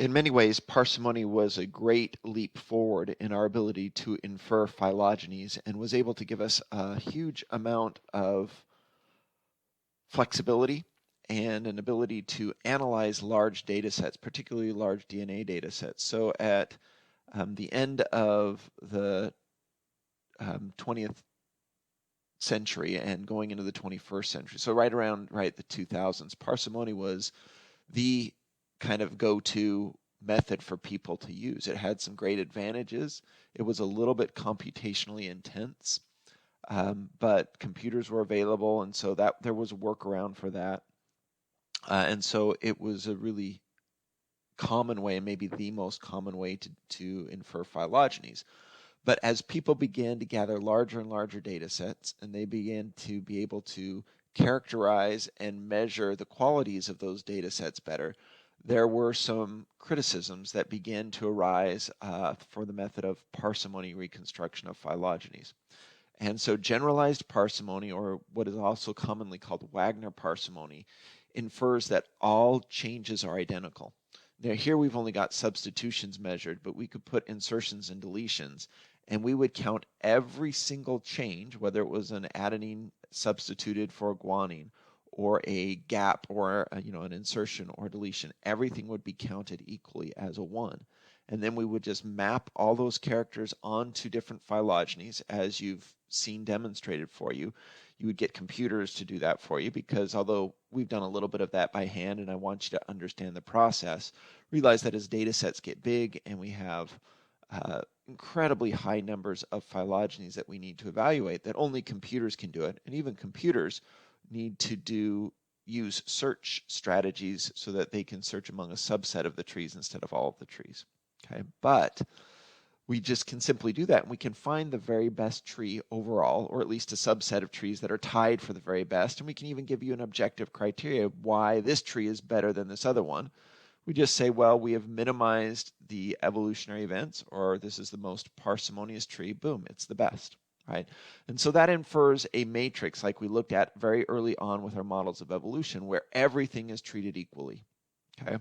In many ways, parsimony was a great leap forward in our ability to infer phylogenies and was able to give us a huge amount of flexibility and an ability to analyze large data sets, particularly large DNA data sets. So at the end of the 20th century and going into the 21st century, so right around the 2000s, parsimony was the kind of go-to method for people to use. It had some great advantages. It was a little bit computationally intense, but computers were available, and so that there was a workaround for that. And so it was a really common way, maybe the most common way to infer phylogenies. But as people began to gather larger and larger data sets, and they began to be able to characterize and measure the qualities of those data sets better, there were some criticisms that began to arise for the method of parsimony reconstruction of phylogenies. And so generalized parsimony, or what is also commonly called Wagner parsimony, infers that all changes are identical. Now here we've only got substitutions measured, but we could put insertions and deletions, and we would count every single change, whether it was an adenine substituted for guanine, or a gap, or an insertion or deletion. Everything would be counted equally as a 1. And then we would just map all those characters onto different phylogenies, as you've seen demonstrated for you. You would get computers to do that for you, because although we've done a little bit of that by hand and I want you to understand the process, realize that as data sets get big and we have incredibly high numbers of phylogenies that we need to evaluate, that only computers can do it. And even computers need to use search strategies so that they can search among a subset of the trees instead of all of the trees. Okay, but we just can simply do that, and we can find the very best tree overall, or at least a subset of trees that are tied for the very best, and we can even give you an objective criteria of why this tree is better than this other one. We just say, well, we have minimized the evolutionary events, or this is the most parsimonious tree, boom, it's the best, right? And so that infers a matrix like we looked at very early on with our models of evolution, where everything is treated equally, okay?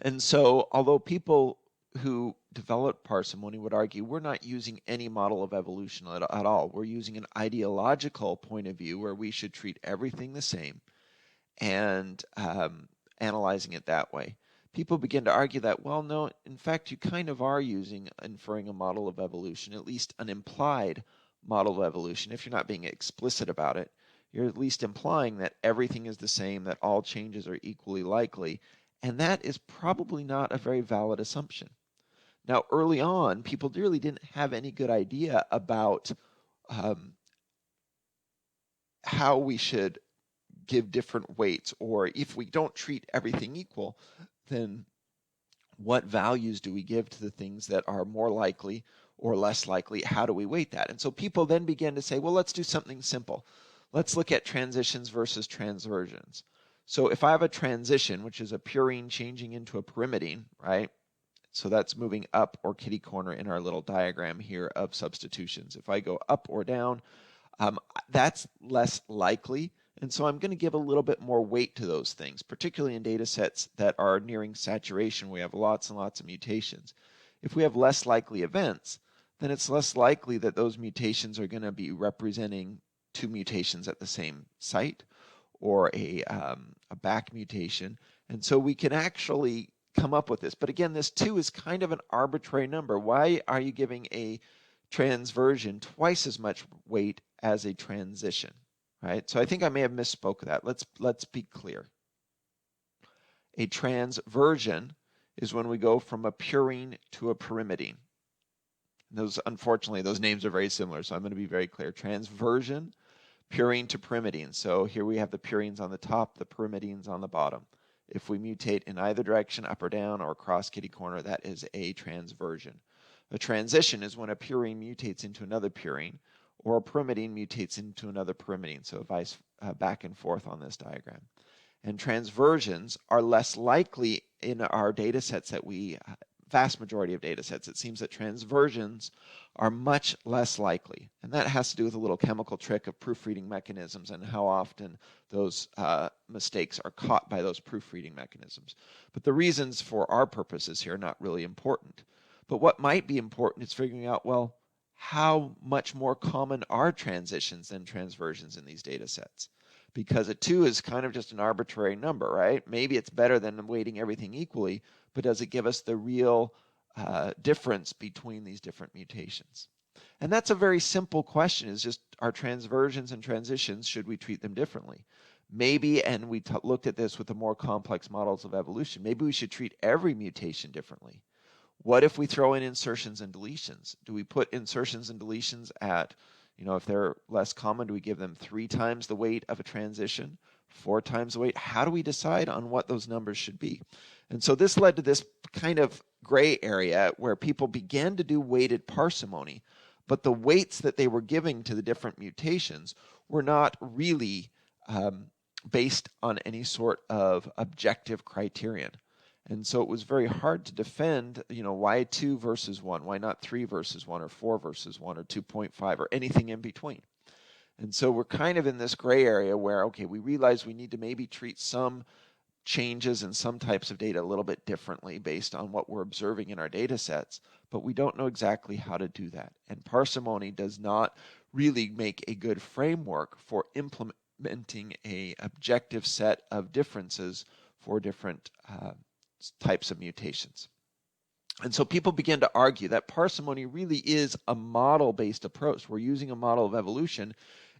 And so although people who developed parsimony would argue we're not using any model of evolution at all, we're using an ideological point of view where we should treat everything the same and analyzing it that way. People begin to argue that, well, no, in fact, you kind of are inferring a model of evolution, at least an implied model of evolution. If you're not being explicit about it, you're at least implying that everything is the same, that all changes are equally likely, and that is probably not a very valid assumption. Now, early on, people really didn't have any good idea about how we should give different weights, or if we don't treat everything equal, then what values do we give to the things that are more likely or less likely? How do we weight that? And so people then began to say, well, let's do something simple. Let's look at transitions versus transversions. So if I have a transition, which is a purine changing into a pyrimidine, right? So that's moving up or kitty corner in our little diagram here of substitutions. If I go up or down, that's less likely. And so I'm going to give a little bit more weight to those things, particularly in data sets that are nearing saturation. We have lots and lots of mutations. If we have less likely events, then it's less likely that those mutations are going to be representing 2 mutations at the same site, or a back mutation. And so we can actually come up with this. But again, this 2 is kind of an arbitrary number. Why are you giving a transversion twice as much weight as a transition? Right? So I think I may have misspoke that. Let's be clear. A transversion is when we go from a purine to a pyrimidine. Unfortunately, those names are very similar, so I'm going to be very clear. Transversion, purine to pyrimidine. So here we have the purines on the top, the pyrimidines on the bottom. If we mutate in either direction, up or down, or across kitty corner, that is a transversion. A transition is when a purine mutates into another purine, or a pyrimidine mutates into another pyrimidine, so back and forth on this diagram. And transversions are less likely in our data sets that we vast majority of data sets, it seems that transversions are much less likely. And that has to do with a little chemical trick of proofreading mechanisms and how often those mistakes are caught by those proofreading mechanisms. But the reasons for our purposes here are not really important. But what might be important is figuring out, well, how much more common are transitions than transversions in these data sets? Because a 2 is kind of just an arbitrary number, right? Maybe it's better than weighting everything equally, but does it give us the real difference between these different mutations? And that's a very simple question, is just, are transversions and transitions, should we treat them differently? Maybe, and we looked at this with the more complex models of evolution, maybe we should treat every mutation differently. What if we throw in insertions and deletions? Do we put insertions and deletions at, if they're less common, do we give them 3 times the weight of a transition, 4 times the weight? How do we decide on what those numbers should be? And so this led to this kind of gray area where people began to do weighted parsimony, but the weights that they were giving to the different mutations were not really based on any sort of objective criterion. And so it was very hard to defend, why 2 versus 1? Why not 3 versus 1 or 4 versus 1 or 2.5 or anything in between? And so we're kind of in this gray area where, okay, we realize we need to maybe treat some changes in some types of data a little bit differently based on what we're observing in our data sets, but we don't know exactly how to do that. And parsimony does not really make a good framework for implementing an objective set of differences for different types of mutations. And so people begin to argue that parsimony really is a model-based approach. We're using a model of evolution,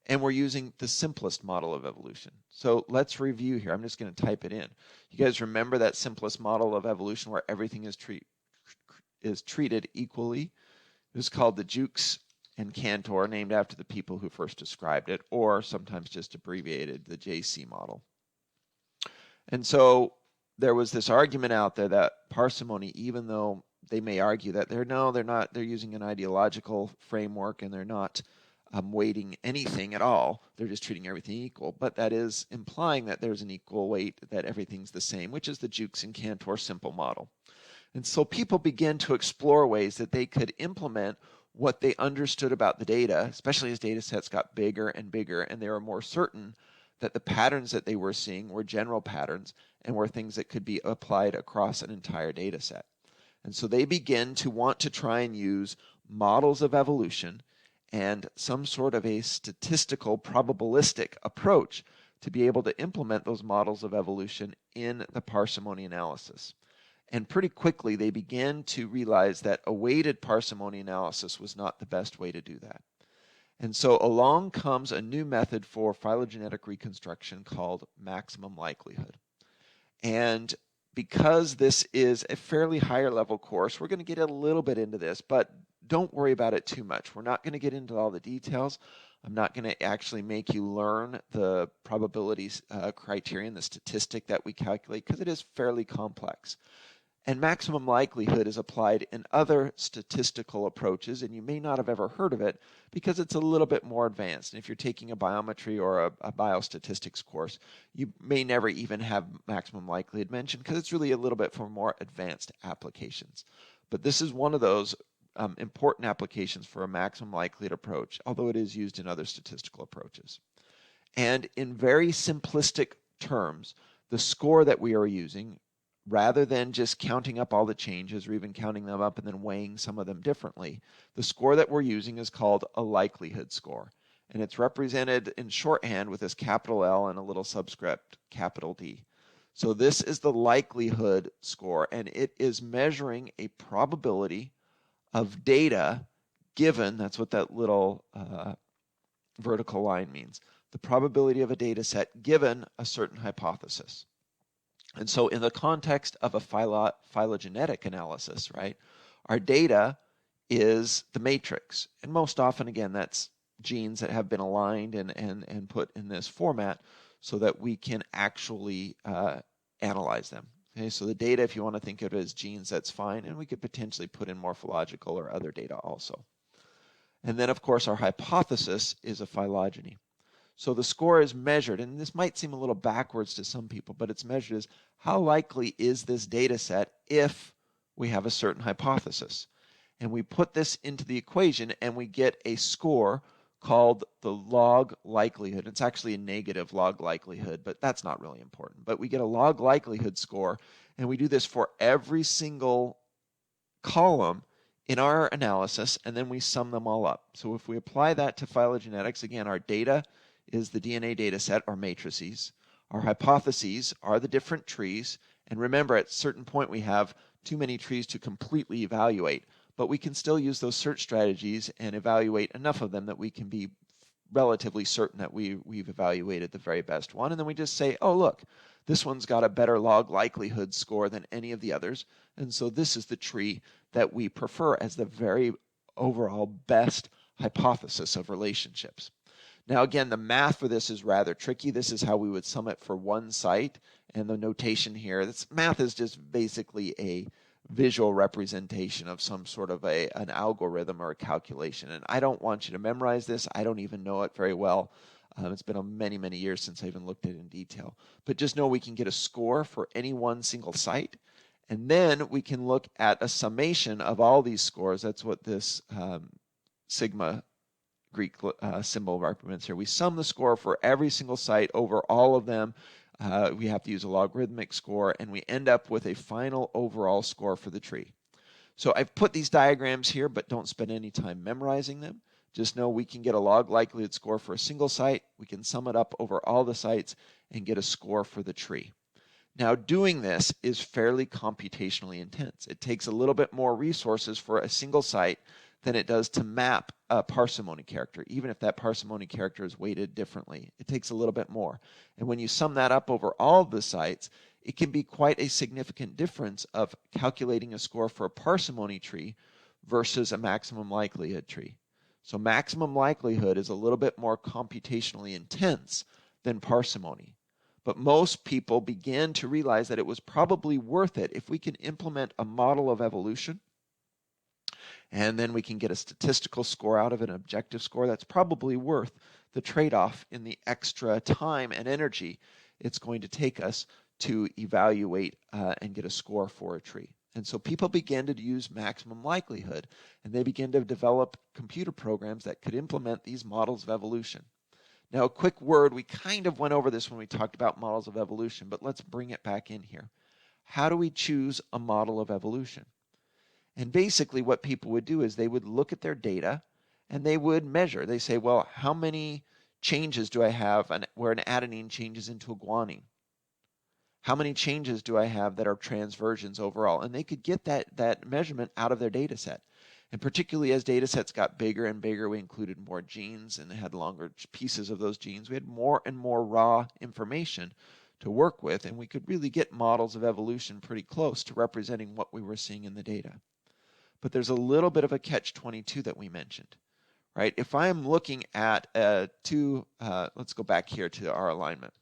and we're using the simplest model of evolution. So let's review here. I'm just going to type it in. You guys remember that simplest model of evolution where everything is treated equally? It was called the Jukes and Cantor, named after the people who first described it, or sometimes just abbreviated the JC model. And so there was this argument out there that parsimony, even though they may argue that they're using an ideological framework and they're not weighting anything at all, they're just treating everything equal, but that is implying that there's an equal weight, that everything's the same, which is the Jukes and Cantor simple model. And so people begin to explore ways that they could implement what they understood about the data, especially as data sets got bigger and bigger, and they were more certain that the patterns that they were seeing were general patterns and were things that could be applied across an entire data set. And so they begin to want to try and use models of evolution and some sort of a statistical probabilistic approach to be able to implement those models of evolution in the parsimony analysis. And pretty quickly they began to realize that a weighted parsimony analysis was not the best way to do that. And so along comes a new method for phylogenetic reconstruction called maximum likelihood. And because this is a fairly higher level course, we're going to get a little bit into this, but don't worry about it too much. We're not going to get into all the details. I'm not going to actually make you learn the probabilities criterion, the statistic that we calculate, because it is fairly complex. And maximum likelihood is applied in other statistical approaches, and you may not have ever heard of it because it's a little bit more advanced. And if you're taking a biometry or a biostatistics course, you may never even have maximum likelihood mentioned because it's really a little bit for more advanced applications. But this is one of those important applications for a maximum likelihood approach, although it is used in other statistical approaches. And in very simplistic terms, the score that we are using, rather than just counting up all the changes or even counting them up and then weighing some of them differently, the score that we're using is called a likelihood score. And it's represented in shorthand with this capital L and a little subscript capital D. So this is the likelihood score, and it is measuring a probability of data given, that's what that little vertical line means, the probability of a data set given a certain hypothesis. And so in the context of a phylogenetic analysis, right, our data is the matrix. And most often, again, that's genes that have been aligned and put in this format so that we can actually analyze them. Okay, so the data, if you want to think of it as genes, that's fine. And we could potentially put in morphological or other data also. And then, of course, our hypothesis is a phylogeny. So the score is measured, and this might seem a little backwards to some people, but it's measured as how likely is this data set if we have a certain hypothesis. And we put this into the equation and we get a score called the log likelihood. It's actually a negative log likelihood, but that's not really important. But we get a log likelihood score, and we do this for every single column in our analysis, and then we sum them all up. So if we apply that to phylogenetics, again, our data is the DNA data set, or matrices. Our hypotheses are the different trees. And remember, at a certain point, we have too many trees to completely evaluate, but we can still use those search strategies and evaluate enough of them that we can be relatively certain that we've evaluated the very best one. And then we just say, oh, look, this one's got a better log likelihood score than any of the others. And so this is the tree that we prefer as the very overall best hypothesis of relationships. Now, again, the math for this is rather tricky. This is how we would sum it for one site. And the notation here, this math is just basically a visual representation of some sort of an algorithm or a calculation. And I don't want you to memorize this. I don't even know it very well. It's been many, many years since I even looked at it in detail. But just know we can get a score for any one single site. And then we can look at a summation of all these scores. That's what this sigma Greek symbol represents here. We sum the score for every single site over all of them. We have to use a logarithmic score, and we end up with a final overall score for the tree. So I've put these diagrams here, but don't spend any time memorizing them. Just know we can get a log likelihood score for a single site. We can sum it up over all the sites and get a score for the tree. Now, doing this is fairly computationally intense. It takes a little bit more resources for a single site than it does to map a parsimony character, even if that parsimony character is weighted differently. It takes a little bit more. And when you sum that up over all of the sites, it can be quite a significant difference of calculating a score for a parsimony tree versus a maximum likelihood tree. So maximum likelihood is a little bit more computationally intense than parsimony. But most people began to realize that it was probably worth it if we can implement a model of evolution, and then we can get a statistical score out of it, an objective score. That's probably worth the trade-off in the extra time and energy it's going to take us to evaluate and get a score for a tree. And so people began to use maximum likelihood, and they began to develop computer programs that could implement these models of evolution. Now, a quick word, we kind of went over this when we talked about models of evolution, but let's bring it back in here. How do we choose a model of evolution? And basically what people would do is they would look at their data and they would measure. They say, well, how many changes do I have where an adenine changes into a guanine? How many changes do I have that are transversions overall? And they could get that measurement out of their data set. And particularly as data sets got bigger and bigger, we included more genes and had longer pieces of those genes. We had more and more raw information to work with, and we could really get models of evolution pretty close to representing what we were seeing in the data. But there's a little bit of a catch-22 that we mentioned, right? If I'm looking at let's go back here to our alignment.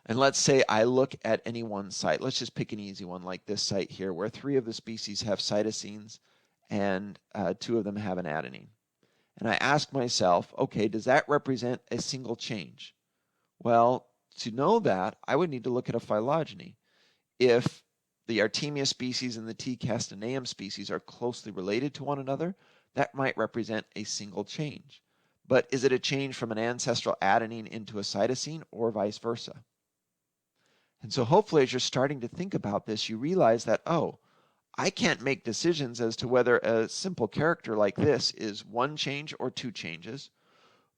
And let's say I look at any one site. Let's just pick an easy one like this site here, where 3 of the species have cytosines and 2 of them have an adenine. And I ask myself, okay, does that represent a single change? Well, to know that, I would need to look at a phylogeny. If the Artemia species and the T. castaneum species are closely related to one another, that might represent a single change. But is it a change from an ancestral adenine into a cytosine or vice versa? And so hopefully as you're starting to think about this, you realize that, oh, I can't make decisions as to whether a simple character like this is 1 change or 2 changes,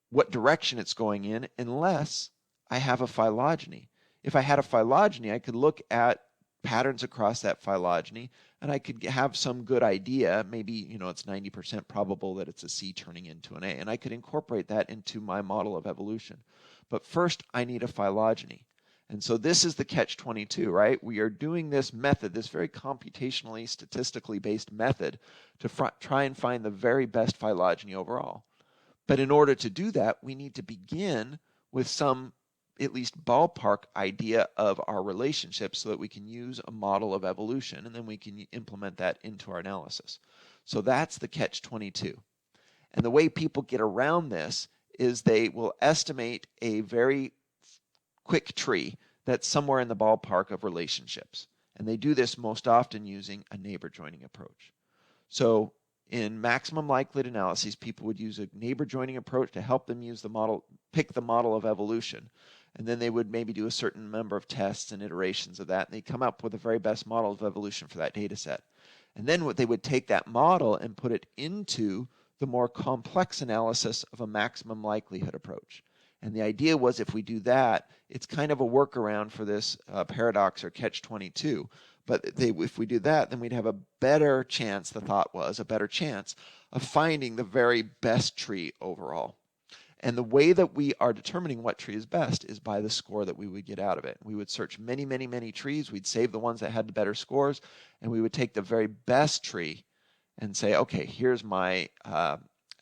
what direction it's going in, unless I have a phylogeny. If I had a phylogeny, I could look at patterns across that phylogeny, and I could have some good idea. Maybe, it's 90% probable that it's a C turning into an A, and I could incorporate that into my model of evolution. But first, I need a phylogeny. And so this is the catch-22, right? We are doing this method, this very computationally, statistically based method to try and find the very best phylogeny overall. But in order to do that, we need to begin with some at least ballpark idea of our relationship so that we can use a model of evolution, and then we can implement that into our analysis. So that's the catch-22. And the way people get around this is they will estimate a very quick tree that's somewhere in the ballpark of relationships. And they do this most often using a neighbor joining approach. So in maximum likelihood analyses, people would use a neighbor joining approach to help them use the model, pick the model of evolution. And then they would maybe do a certain number of tests and iterations of that, and they'd come up with the very best model of evolution for that data set. And then what they would take that model and put it into the more complex analysis of a maximum likelihood approach. And the idea was if we do that, it's kind of a workaround for this paradox or catch-22. But if we do that, then we'd have a better chance, the thought was, a better chance of finding the very best tree overall. And the way that we are determining what tree is best is by the score that we would get out of it. We would search many, many, many trees. We'd save the ones that had the better scores, and we would take the very best tree and say, okay, here's my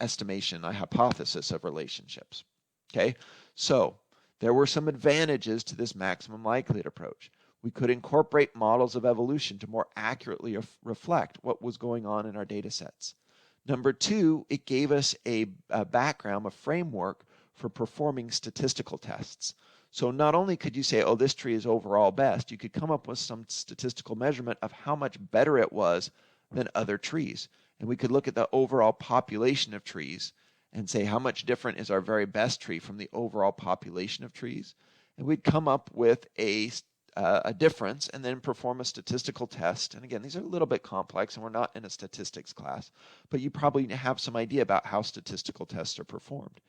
estimation, a hypothesis of relationships. Okay, so there were some advantages to this maximum likelihood approach. We could incorporate models of evolution to more accurately reflect what was going on in our data sets. Number two, it gave us a background, a framework for performing statistical tests. So not only could you say, oh, this tree is overall best, you could come up with some statistical measurement of how much better it was than other trees. And we could look at the overall population of trees and say how much different is our very best tree from the overall population of trees. And we'd come up with a difference and then perform a statistical test. And again, these are a little bit complex and we're not in a statistics class, but you probably have some idea about how statistical tests are performed.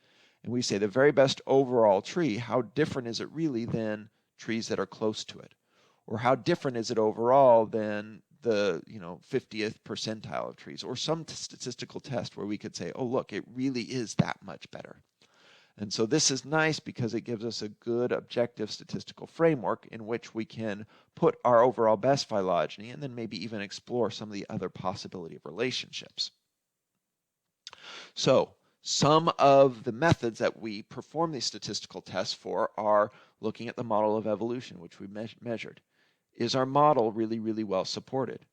And we say the very best overall tree, how different is it really than trees that are close to it? Or how different is it overall than the 50th percentile of trees, or some statistical test where we could say, oh, look, it really is that much better. And so this is nice because it gives us a good objective statistical framework in which we can put our overall best phylogeny and then maybe even explore some of the other possibility of relationships. So some of the methods that we perform these statistical tests for are looking at the model of evolution, which we measured. Is our model really, really well supported?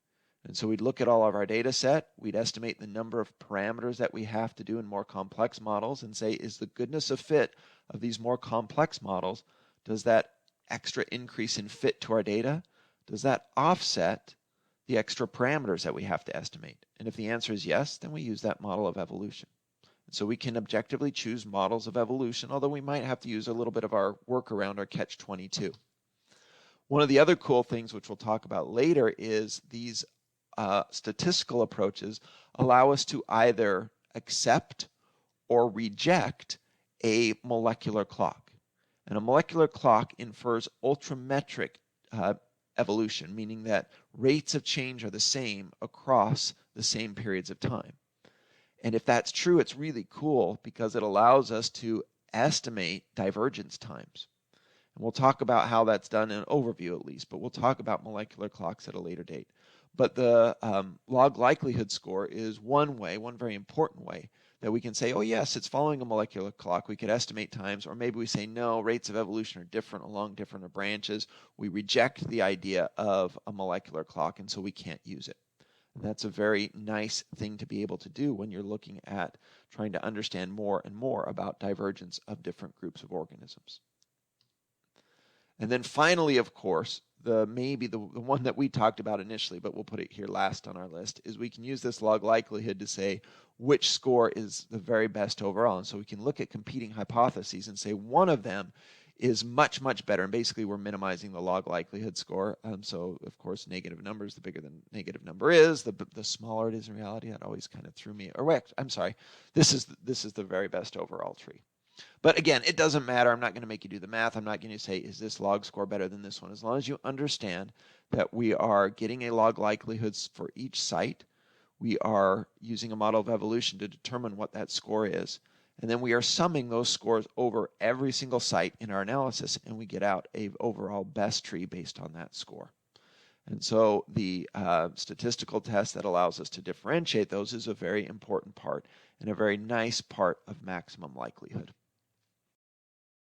And so we'd look at all of our data set, we'd estimate the number of parameters that we have to do in more complex models and say, is the goodness of fit of these more complex models, does that extra increase in fit to our data, does that offset the extra parameters that we have to estimate? And if the answer is yes, then we use that model of evolution. And so we can objectively choose models of evolution, although we might have to use a little bit of our workaround, our catch-22. One of the other cool things, which we'll talk about later, is these statistical approaches allow us to either accept or reject a molecular clock. And a molecular clock infers ultrametric evolution, meaning that rates of change are the same across the same periods of time. And if that's true, it's really cool because it allows us to estimate divergence times. And we'll talk about how that's done in an overview at least, but we'll talk about molecular clocks at a later date. But the log likelihood score is one way, one very important way that we can say, oh yes, it's following a molecular clock. We could estimate times, or maybe we say, no, rates of evolution are different along different branches. We reject the idea of a molecular clock, and so we can't use it. And that's a very nice thing to be able to do when you're looking at trying to understand more and more about divergence of different groups of organisms. And then finally, of course, maybe the one that we talked about initially, but we'll put it here last on our list, is we can use this log likelihood to say which score is the very best overall. And so we can look at competing hypotheses and say one of them is much, much better. And basically, we're minimizing the log likelihood score. So, of course, negative numbers, the bigger the negative number is, the smaller it is in reality. That always kind of threw me. Or wait, I'm sorry. This is the very best overall tree. But again, it doesn't matter. I'm not going to make you do the math. I'm not going to say, is this log score better than this one? As long as you understand that we are getting a log likelihoods for each site, we are using a model of evolution to determine what that score is. And then we are summing those scores over every single site in our analysis, and we get out a overall best tree based on that score. And so the statistical test that allows us to differentiate those is a very important part and a very nice part of maximum likelihood.